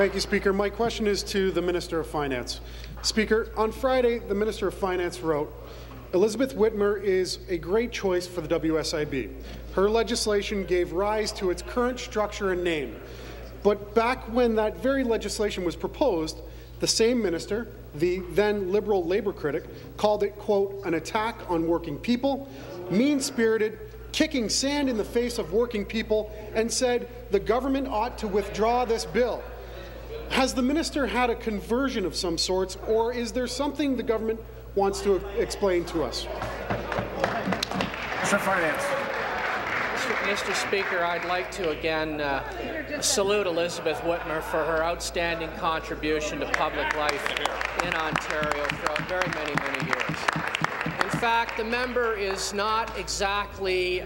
Thank you, Speaker. My question is to the Minister of Finance. Speaker, on Friday, the Minister of Finance wrote, Elizabeth Whitmer is a great choice for the WSIB. Her legislation gave rise to its current structure and name. But back when that very legislation was proposed, the same minister, the then Liberal Labour critic, called it, quote, an attack on working people, mean-spirited, kicking sand in the face of working people, and said the government ought to withdraw this bill. Has the minister had a conversion of some sorts, or is there something the government wants to explain to us? Mr. Finance. Mr. Speaker, I'd like to again salute Elizabeth Whitmer for her outstanding contribution to public life in Ontario throughout very many, many years. In fact, the member is not exactly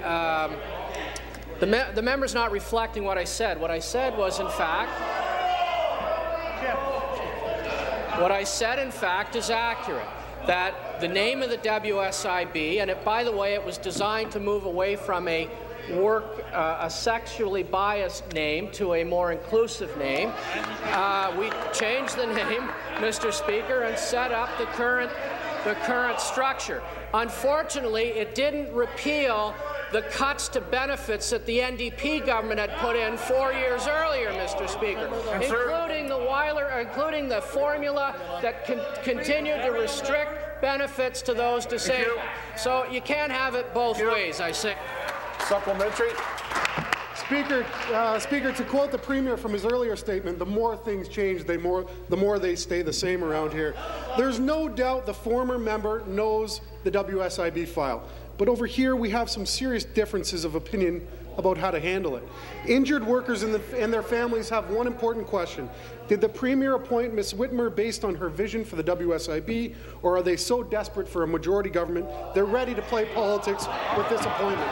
the member's not reflecting what I said. What I said was, in fact, is accurate. That the name of the WSIB, and by the way, it was designed to move away from a sexually biased name to a more inclusive name. We changed the name, Mr. Speaker, and set up the current structure. Unfortunately, it didn't repeal the cuts to benefits that the NDP government had put in 4 years earlier, Mr. Speaker, including the formula that continued to restrict benefits to those disabled. So you can't have it both ways, I say. Supplementary. Speaker, to quote the Premier from his earlier statement, the more things change, the more they stay the same around here. There's no doubt the former member knows the WSIB file, but over here we have some serious differences of opinion about how to handle it. Injured workers and their families have one important question. Did the Premier appoint Ms. Whitmer based on her vision for the WSIB, or are they so desperate for a majority government they're ready to play politics with this appointment?